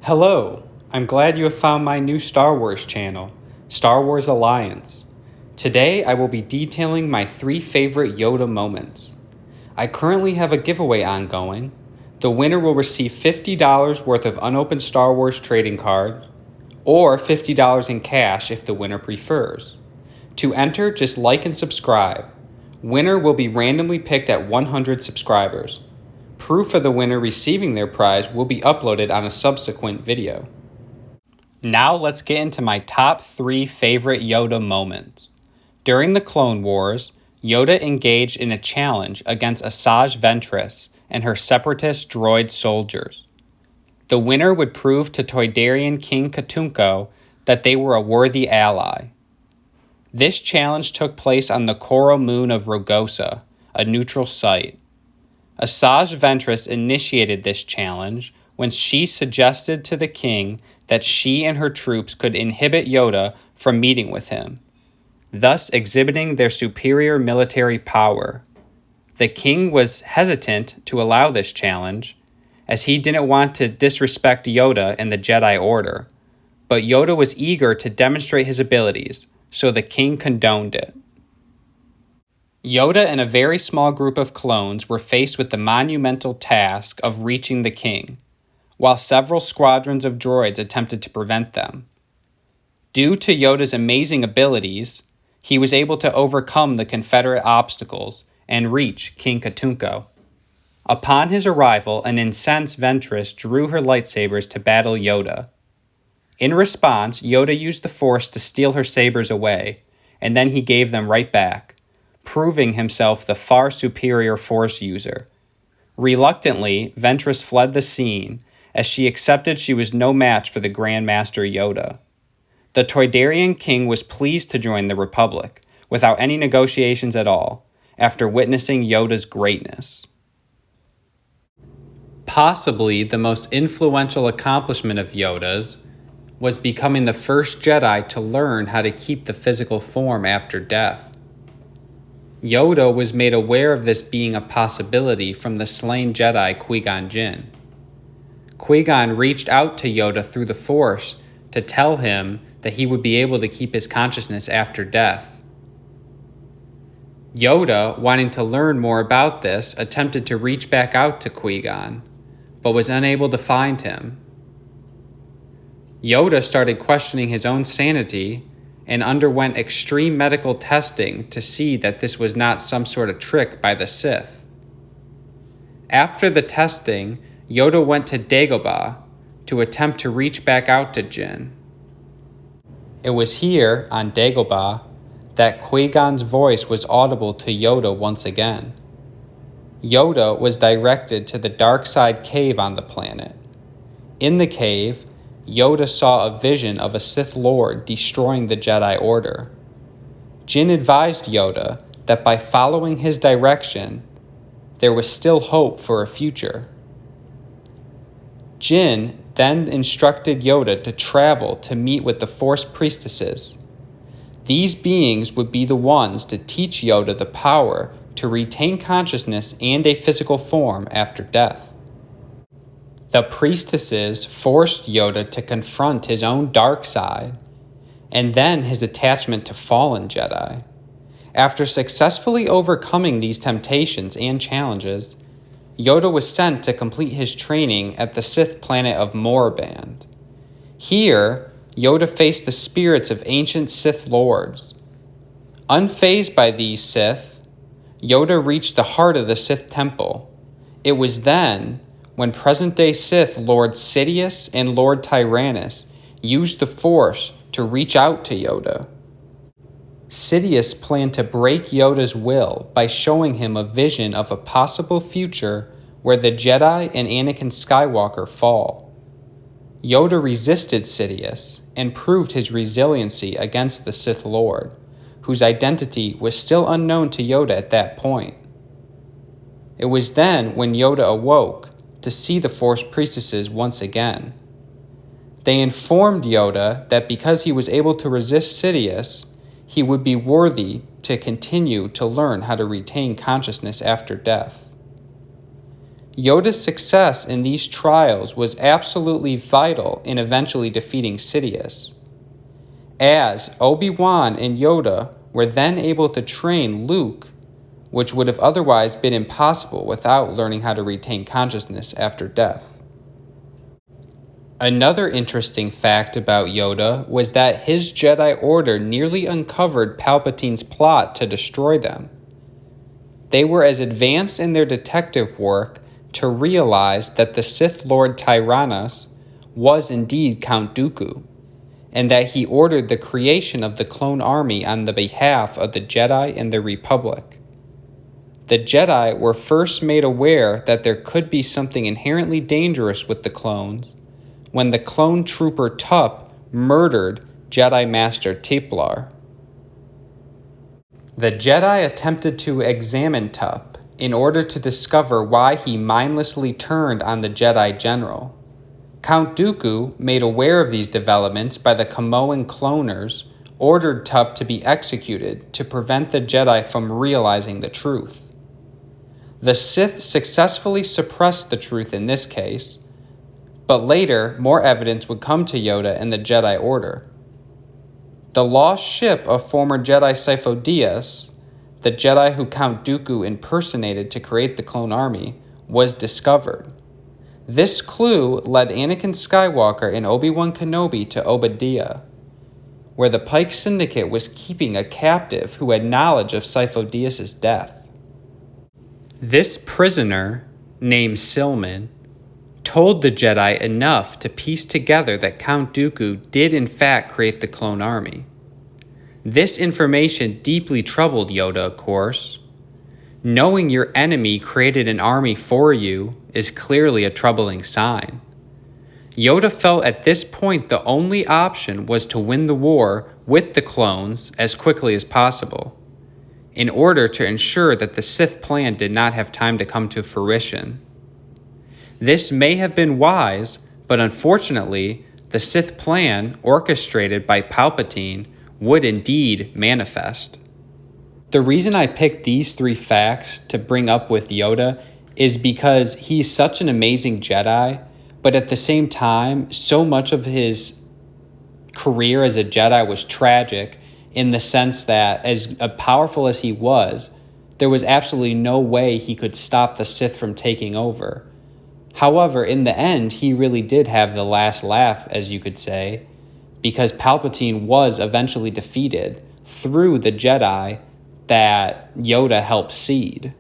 Hello, I'm glad you have found my new Star Wars channel, Star Wars Alliance. Today I will be detailing my 3 favorite Yoda moments. I currently have a giveaway ongoing. The winner will receive $50 worth of unopened Star Wars trading cards, or $50 in cash if the winner prefers. To enter, just like and subscribe. Winner will be randomly picked at 100 subscribers. Proof of the winner receiving their prize will be uploaded on a subsequent video. Now let's get into my top 3 favorite Yoda moments. During the Clone Wars, Yoda engaged in a challenge against Asajj Ventress and her separatist droid soldiers. The winner would prove to Toydarian King Katunko that they were a worthy ally. This challenge took place on the coral moon of Rogosa, a neutral site. Asajj Ventress initiated this challenge when she suggested to the king that she and her troops could inhibit Yoda from meeting with him, thus exhibiting their superior military power. The king was hesitant to allow this challenge, as he didn't want to disrespect Yoda and the Jedi Order, but Yoda was eager to demonstrate his abilities, so the king condoned it. Yoda and a very small group of clones were faced with the monumental task of reaching the king, while several squadrons of droids attempted to prevent them. Due to Yoda's amazing abilities, he was able to overcome the Confederate obstacles and reach King Katunko. Upon his arrival, an incensed Ventress drew her lightsabers to battle Yoda. In response, Yoda used the Force to steal her sabers away, and then he gave them right back, proving himself the far superior Force user. Reluctantly, Ventress fled the scene, as she accepted she was no match for the Grand Master Yoda. The Toydarian king was pleased to join the Republic, without any negotiations at all, after witnessing Yoda's greatness. Possibly the most influential accomplishment of Yoda's was becoming the first Jedi to learn how to keep the physical form after death. Yoda was made aware of this being a possibility from the slain Jedi Qui-Gon Jinn. Qui-Gon reached out to Yoda through the Force to tell him that he would be able to keep his consciousness after death. Yoda, wanting to learn more about this, attempted to reach back out to Qui-Gon, but was unable to find him. Yoda started questioning his own sanity and underwent extreme medical testing to see that this was not some sort of trick by the Sith. After the testing, Yoda went to Dagobah to attempt to reach back out to Jinn. It was here, on Dagobah, that Qui-Gon's voice was audible to Yoda once again. Yoda was directed to the dark side cave on the planet. In the cave, Yoda saw a vision of a Sith Lord destroying the Jedi Order. Jinn advised Yoda that by following his direction, there was still hope for a future. Jinn then instructed Yoda to travel to meet with the Force priestesses. These beings would be the ones to teach Yoda the power to retain consciousness and a physical form after death. The priestesses forced Yoda to confront his own dark side, and then his attachment to fallen Jedi. After successfully overcoming these temptations and challenges, Yoda was sent to complete his training at the Sith planet of Moraband. Here, Yoda faced the spirits of ancient Sith lords. Unfazed by these Sith, Yoda reached the heart of the Sith temple. It was then when present-day Sith Lord Sidious and Lord Tyrannus used the Force to reach out to Yoda. Sidious planned to break Yoda's will by showing him a vision of a possible future where the Jedi and Anakin Skywalker fall. Yoda resisted Sidious and proved his resiliency against the Sith Lord, whose identity was still unknown to Yoda at that point. It was then when Yoda awoke to see the Force priestesses once again. They informed Yoda that because he was able to resist Sidious, he would be worthy to continue to learn how to retain consciousness after death. Yoda's success in these trials was absolutely vital in eventually defeating Sidious, as Obi-Wan and Yoda were then able to train Luke, which would have otherwise been impossible without learning how to retain consciousness after death. Another interesting fact about Yoda was that his Jedi Order nearly uncovered Palpatine's plot to destroy them. They were as advanced in their detective work to realize that the Sith Lord Tyrannus was indeed Count Dooku, and that he ordered the creation of the clone army on the behalf of the Jedi and the Republic. The Jedi were first made aware that there could be something inherently dangerous with the clones when the clone trooper Tup murdered Jedi Master Tiplar. The Jedi attempted to examine Tup in order to discover why he mindlessly turned on the Jedi General. Count Dooku, made aware of these developments by the Comoan cloners, ordered Tup to be executed to prevent the Jedi from realizing the truth. The Sith successfully suppressed the truth in this case, but later more evidence would come to Yoda and the Jedi Order. The lost ship of former Jedi Sifo Dyas, the Jedi who Count Dooku impersonated to create the clone army, was discovered. This clue led Anakin Skywalker and Obi-Wan Kenobi to Obadiah, where the Pike Syndicate was keeping a captive who had knowledge of Sifo Dyas' death. This prisoner, named Silman, told the Jedi enough to piece together that Count Dooku did in fact create the clone army. This information deeply troubled Yoda, of course. Knowing your enemy created an army for you is clearly a troubling sign. Yoda felt at this point the only option was to win the war with the clones as quickly as possible, in order to ensure that the Sith plan did not have time to come to fruition. This may have been wise, but unfortunately, the Sith plan, orchestrated by Palpatine, would indeed manifest. The reason I picked these three facts to bring up with Yoda is because he's such an amazing Jedi, but at the same time, so much of his career as a Jedi was tragic in the sense that, as powerful as he was, there was absolutely no way he could stop the Sith from taking over. However, in the end, he really did have the last laugh, as you could say, because Palpatine was eventually defeated through the Jedi that Yoda helped seed.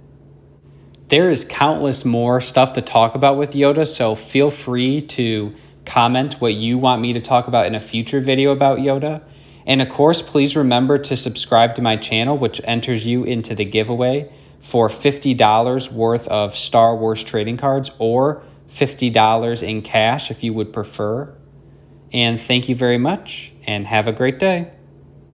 There is countless more stuff to talk about with Yoda, so feel free to comment what you want me to talk about in a future video about Yoda. And of course, please remember to subscribe to my channel, which enters you into the giveaway for $50 worth of Star Wars trading cards, or $50 in cash if you would prefer. And thank you very much, and have a great day.